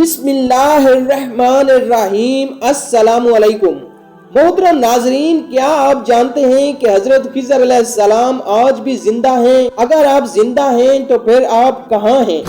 بسم اللہ الرحمن الرحیم۔ السلام علیکم محترم ناظرین، کیا آپ جانتے ہیں کہ حضرت خضر علیہ السلام آج بھی زندہ ہیں؟ اگر آپ زندہ ہیں تو پھر آپ کہاں ہیں؟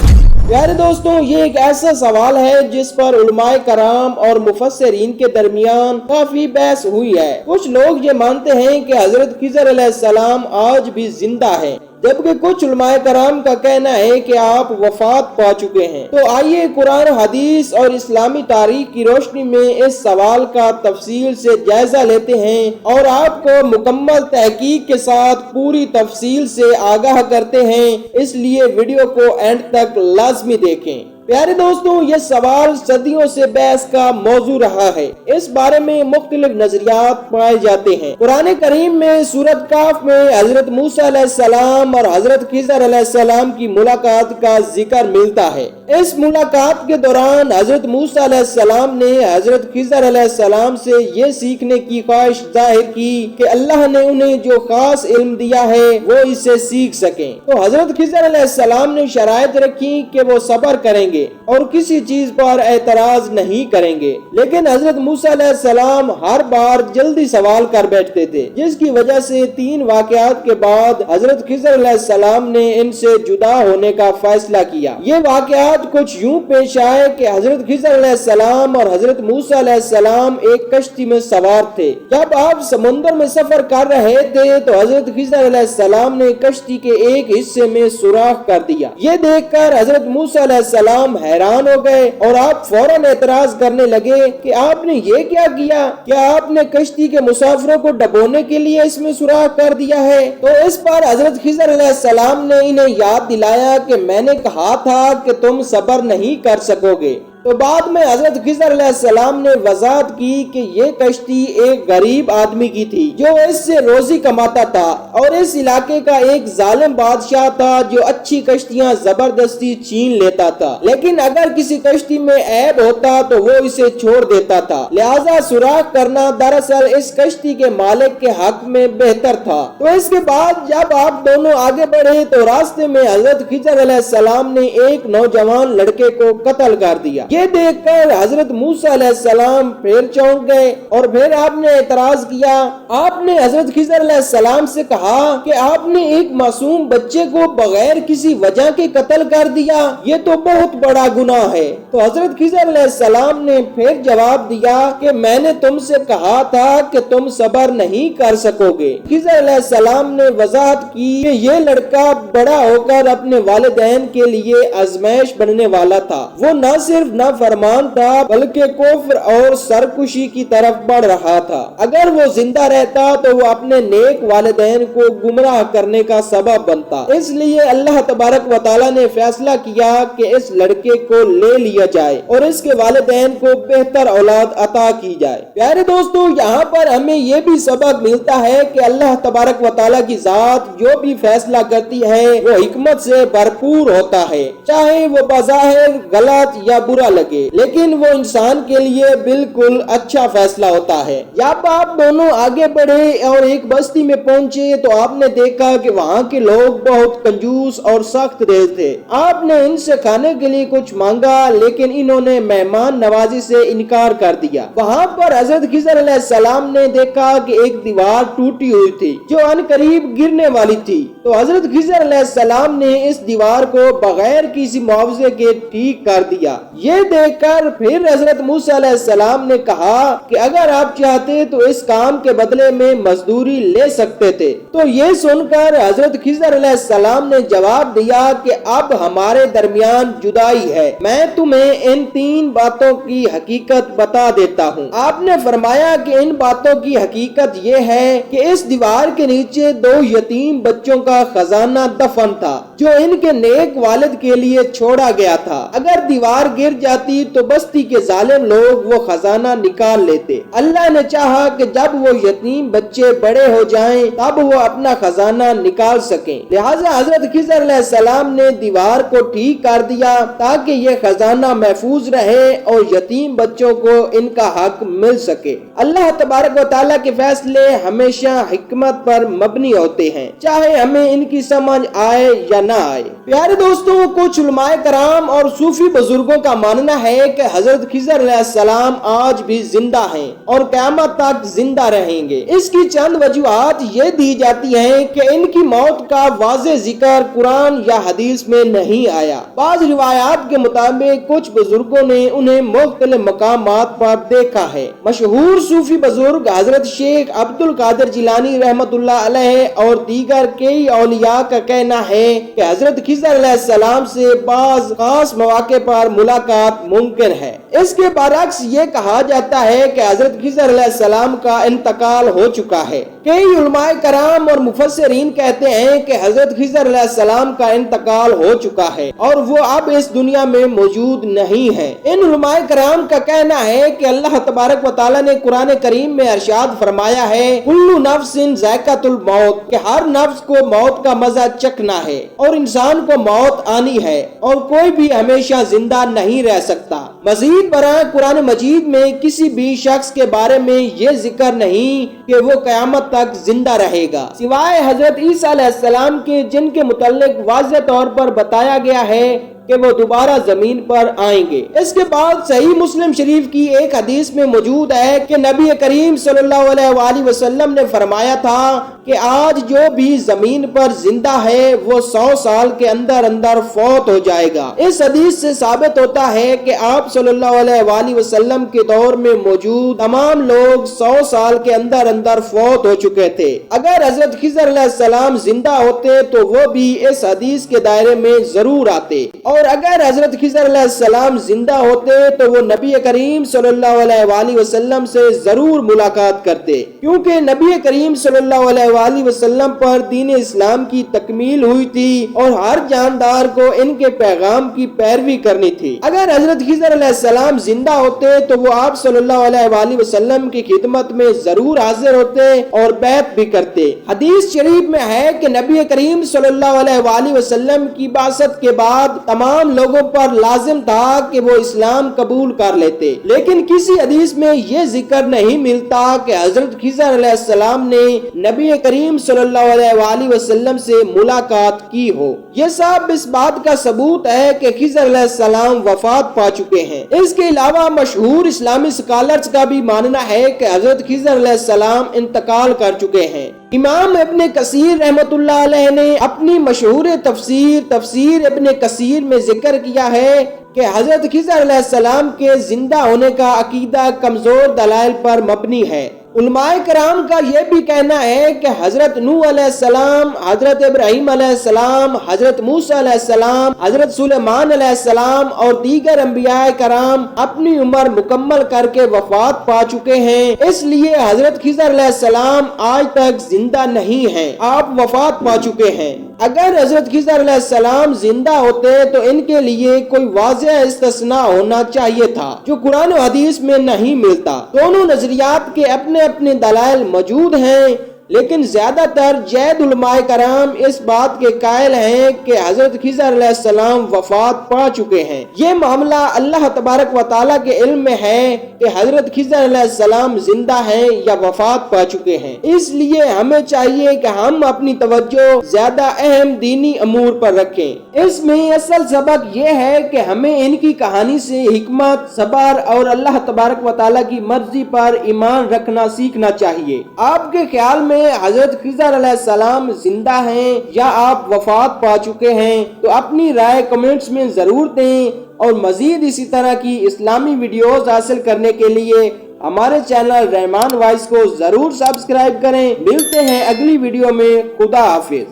پیارے دوستوں، یہ ایک ایسا سوال ہے جس پر علماء کرام اور مفسرین کے درمیان کافی بحث ہوئی ہے۔ کچھ لوگ یہ مانتے ہیں کہ حضرت خضر علیہ السلام آج بھی زندہ ہیں، جبکہ کچھ علماء کرام کا کہنا ہے کہ آپ وفات پا چکے ہیں۔ تو آئیے قرآن، حدیث اور اسلامی تاریخ کی روشنی میں اس سوال کا تفصیل سے جائزہ لیتے ہیں اور آپ کو مکمل تحقیق کے ساتھ پوری تفصیل سے آگاہ کرتے ہیں، اس لیے ویڈیو کو اینڈ تک لازمی دیکھیں۔ پیارے دوستوں، یہ سوال صدیوں سے بحث کا موضوع رہا ہے۔ اس بارے میں مختلف نظریات پائے جاتے ہیں۔ قرآن کریم میں سورۃ کہف میں حضرت موسیٰ علیہ السلام اور حضرت خضر علیہ السلام کی ملاقات کا ذکر ملتا ہے۔ اس ملاقات کے دوران حضرت موسیٰ علیہ السلام نے حضرت خضر علیہ السلام سے یہ سیکھنے کی خواہش ظاہر کی کہ اللہ نے انہیں جو خاص علم دیا ہے وہ اسے سیکھ سکیں۔ تو حضرت خضر علیہ السلام نے شرائط رکھی کہ وہ صبر کریں گے اور کسی چیز پر اعتراض نہیں کریں گے، لیکن حضرت موسیٰ علیہ السلام ہر بار جلدی سوال کر بیٹھتے تھے، جس کی وجہ سے 3 واقعات کے بعد حضرت خضر علیہ السلام نے ان سے جدا ہونے کا فیصلہ کیا۔ یہ واقعات کچھ یوں پیش آئے کہ حضرت خضر علیہ السلام اور حضرت موسیٰ علیہ السلام ایک کشتی میں سوار تھے۔ جب آپ سمندر میں سفر کر رہے تھے تو حضرت خضر علیہ السلام نے کشتی کے ایک حصے میں سوراخ کر دیا۔ یہ دیکھ کر حضرت موسیٰ علیہ السلام حیران ہو گئے اور آپ فوراً اعتراض کرنے لگے کہ آپ نے یہ کیا کیا؟ کیا آپ نے کشتی کے مسافروں کو ڈبونے کے لیے اس میں سوراخ کر دیا ہے؟ تو اس پر حضرت خضر علیہ السلام نے انہیں یاد دلایا کہ میں نے کہا تھا کہ تم صبر نہیں کر سکو گے۔ تو بعد میں حضرت خضر علیہ السلام نے وضاحت کی کہ یہ کشتی ایک غریب آدمی کی تھی جو اس سے روزی کماتا تھا، اور اس علاقے کا ایک ظالم بادشاہ تھا جو اچھی کشتیاں زبردستی چھین لیتا تھا، لیکن اگر کسی کشتی میں عیب ہوتا تو وہ اسے چھوڑ دیتا تھا، لہذا سوراخ کرنا دراصل اس کشتی کے مالک کے حق میں بہتر تھا۔ تو اس کے بعد جب آپ دونوں آگے بڑھے تو راستے میں حضرت خضر علیہ السلام نے ایک نوجوان لڑکے کو قتل کر دیا۔ یہ دیکھ کر حضرت موسیٰ علیہ السلام پھر چونک گئے اور پھر آپ نے اعتراض کیا۔ آپ نے حضرت خضر علیہ السلام سے کہا کہ آپ نے ایک معصوم بچے کو بغیر کسی وجہ کے قتل کر دیا، یہ تو بہت بڑا گناہ ہے۔ تو حضرت خضر علیہ السلام نے پھر جواب دیا کہ میں نے تم سے کہا تھا کہ تم صبر نہیں کر سکو گے۔ خضر علیہ السلام نے وضاحت کی کہ یہ لڑکا بڑا ہو کر اپنے والدین کے لیے آزمائش بننے والا تھا، وہ نہ صرف فرمان تھا بلکہ کفر اور سرکشی کی طرف بڑھ رہا تھا۔ اگر وہ زندہ رہتا تو وہ اپنے نیک والدین کو گمراہ کرنے کا سبب بنتا، اس لیے اللہ تبارک و تعالی نے فیصلہ کیا کہ اس لڑکے کو لے لیا جائے اور اس کے والدین کو بہتر اولاد عطا کی جائے۔ پیارے دوستو، یہاں پر ہمیں یہ بھی سبق ملتا ہے کہ اللہ تبارک و تعالی کی ذات جو بھی فیصلہ کرتی ہے وہ حکمت سے بھرپور ہوتا ہے، چاہے وہ بظاہر غلط یا برا لگے، لیکن وہ انسان کے لیے بالکل اچھا فیصلہ ہوتا ہے۔ جب آپ دونوں آگے بڑھے اور ایک بستی میں پہنچے تو آپ نے دیکھا کہ وہاں کے لوگ بہت کنجوس اور سخت دل تھے۔ آپ نے ان سے کھانے کے لیے کچھ مانگا، لیکن انہوں نے مہمان نوازی سے انکار کر دیا۔ وہاں پر حضرت خضر علیہ السلام نے دیکھا کہ ایک دیوار ٹوٹی ہوئی تھی جو ان قریب گرنے والی تھی۔ تو حضرت خضر علیہ السلام نے اس دیوار کو بغیر کسی معاوضے کے ٹھیک کر دیا۔ یہ دیکھ کر پھر حضرت موسیٰ علیہ السلام نے کہا کہ اگر آپ چاہتے تو اس کام کے بدلے میں مزدوری لے سکتے تھے۔ تو یہ سن کر حضرت خضر علیہ السلام نے جواب دیا کہ اب ہمارے درمیان جدائی ہے، میں تمہیں ان 3 باتوں کی حقیقت بتا دیتا ہوں۔ آپ نے فرمایا کہ ان باتوں کی حقیقت یہ ہے کہ اس دیوار کے نیچے 2 یتیم بچوں کا خزانہ دفن تھا جو ان کے نیک والد کے لیے چھوڑا گیا تھا۔ اگر دیوار گر جاتی تو بستی کے ظالم لوگ وہ خزانہ نکال لیتے۔ اللہ نے چاہا کہ جب وہ یتیم بچے بڑے ہو جائیں تب وہ اپنا خزانہ نکال سکیں، لہٰذا حضرت خضر علیہ السلام نے دیوار کو ٹھیک کر دیا تاکہ یہ خزانہ محفوظ رہے اور یتیم بچوں کو ان کا حق مل سکے۔ اللہ تبارک و تعالیٰ کے فیصلے ہمیشہ حکمت پر مبنی ہوتے ہیں، چاہے ہمیں ہمیں ان کی سمجھ آئے یا نہ آئے۔ پیارے دوستوں، کچھ علماء کرام اور صوفی بزرگوں کا ماننا ہے کہ حضرت خضر علیہ السلام آج بھی زندہ ہیں اور قیامت تک زندہ رہیں گے۔ اس کی چند وجوہات یہ دی جاتی ہیں کہ ان کی موت کا واضح ذکر قرآن یا حدیث میں نہیں آیا۔ بعض روایات کے مطابق کچھ بزرگوں نے انہیں مختلف مقامات پر دیکھا ہے۔ مشہور صوفی بزرگ حضرت شیخ عبد القادر جیلانی رحمۃ اللہ علیہ اور دیگر کئی اولیاء کا کہنا ہے کہ حضرت خضر علیہ السلام سے بعض خاص مواقع پر ملاقات ممکن ہے۔ اس کے برعکس یہ کہا جاتا ہے کہ حضرت خضر علیہ السلام کا انتقال ہو چکا ہے۔ کئی علماء کرام اور مفسرین کہتے ہیں کہ حضرت خضر علیہ السلام کا انتقال ہو چکا ہے اور وہ اب اس دنیا میں موجود نہیں ہے۔ ان علماء کرام کا کہنا ہے کہ اللہ تبارک و تعالیٰ نے قرآن کریم میں ارشاد فرمایا ہے کل نفس ذائقۃ الموت، کہ ہر نفس کو موت کا مزہ چکھنا ہے اور انسان کو موت آنی ہے اور کوئی بھی ہمیشہ زندہ نہیں رہ سکتا۔ مزید برآں قرآن مجید میں کسی بھی شخص کے بارے میں یہ ذکر نہیں کہ وہ قیامت تک زندہ رہے گا سوائے حضرت عیسیٰ علیہ السلام کے، جن کے متعلق واضح طور پر بتایا گیا ہے کہ وہ دوبارہ زمین پر آئیں گے۔ اس کے بعد صحیح مسلم شریف کی ایک حدیث میں موجود ہے کہ نبی کریم صلی اللہ علیہ وآلہ وسلم نے فرمایا تھا کہ آج جو بھی زمین پر زندہ ہے وہ 100 سال کے اندر اندر فوت ہو جائے گا۔ اس حدیث سے ثابت ہوتا ہے کہ آپ صلی اللہ علیہ وآلہ وسلم کے دور میں موجود تمام لوگ 100 سال کے اندر اندر فوت ہو چکے تھے۔ اگر حضرت خضر علیہ السلام زندہ ہوتے تو وہ بھی اس حدیث کے دائرے میں ضرور آتے، اور اگر حضرت خضر علیہ السلام زندہ ہوتے تو وہ نبی کریم صلی اللہ علیہ وآلہ وسلم سے ضرور ملاقات کرتے، کیونکہ نبی کریم صلی اللہ علیہ وآلہ وسلم پر دین اسلام کی تکمیل ہوئی تھی اور ہر جاندار کو ان کے پیغام کی پیروی کرنی تھی۔ اگر حضرت خضر علیہ السلام زندہ ہوتے تو وہ آپ صلی اللہ علیہ وآلہ وسلم کی خدمت میں ضرور حاضر ہوتے اور بیعت بھی کرتے۔ حدیث شریف میں ہے کہ نبی کریم صلی اللہ علیہ وآلہ وسلم کی بعثت کے بعد تمام لوگوں پر لازم تھا کہ وہ اسلام قبول کر لیتے، لیکن کسی حدیث میں یہ ذکر نہیں ملتا کہ حضرت خضر علیہ السلام نے نبی کریم صلی اللہ علیہ وآلہ وسلم سے ملاقات کی ہو۔ یہ سب اس بات کا ثبوت ہے کہ خضر علیہ السلام وفات پا چکے ہیں۔ اس کے علاوہ مشہور اسلامی اسکالرز کا بھی ماننا ہے کہ حضرت خضر علیہ السلام انتقال کر چکے ہیں۔ امام ابن کثیر رحمۃ اللہ علیہ نے اپنی مشہور تفسیر ابن کثیر میں ذکر کیا ہے کہ حضرت خضر علیہ السلام کے زندہ ہونے کا عقیدہ کمزور دلائل پر مبنی ہے۔ علماء کرام کا یہ بھی کہنا ہے کہ حضرت نوح علیہ السلام، حضرت ابراہیم علیہ السلام، حضرت موسیٰ علیہ السلام، حضرت سلیمان علیہ السلام اور دیگر انبیاء کرام اپنی عمر مکمل کر کے وفات پا چکے ہیں، اس لیے حضرت خضر علیہ السلام آج تک زندہ نہیں ہیں، آپ وفات پا چکے ہیں۔ اگر حضرت خضر علیہ السلام زندہ ہوتے تو ان کے لیے کوئی واضح استثناء ہونا چاہیے تھا جو قرآن و حدیث میں نہیں ملتا۔ دونوں نظریات کے اپنے اپنے دلائل موجود ہیں، لیکن زیادہ تر جید علماء کرام اس بات کے قائل ہیں کہ حضرت خضر علیہ السلام وفات پا چکے ہیں۔ یہ معاملہ اللہ تبارک و تعالیٰ کے علم میں ہے کہ حضرت خضر علیہ السلام زندہ ہیں یا وفات پا چکے ہیں، اس لیے ہمیں چاہیے کہ ہم اپنی توجہ زیادہ اہم دینی امور پر رکھیں۔ اس میں اصل سبق یہ ہے کہ ہمیں ان کی کہانی سے حکمت، صبر اور اللہ تبارک و تعالیٰ کی مرضی پر ایمان رکھنا سیکھنا چاہیے۔ آپ کے خیال میں حضرت خضر علیہ السلام زندہ ہیں یا آپ وفات پا چکے ہیں؟ تو اپنی رائے کمنٹس میں ضرور دیں، اور مزید اسی طرح کی اسلامی ویڈیوز حاصل کرنے کے لیے ہمارے چینل رحمان وائس کو ضرور سبسکرائب کریں۔ ملتے ہیں اگلی ویڈیو میں، خدا حافظ۔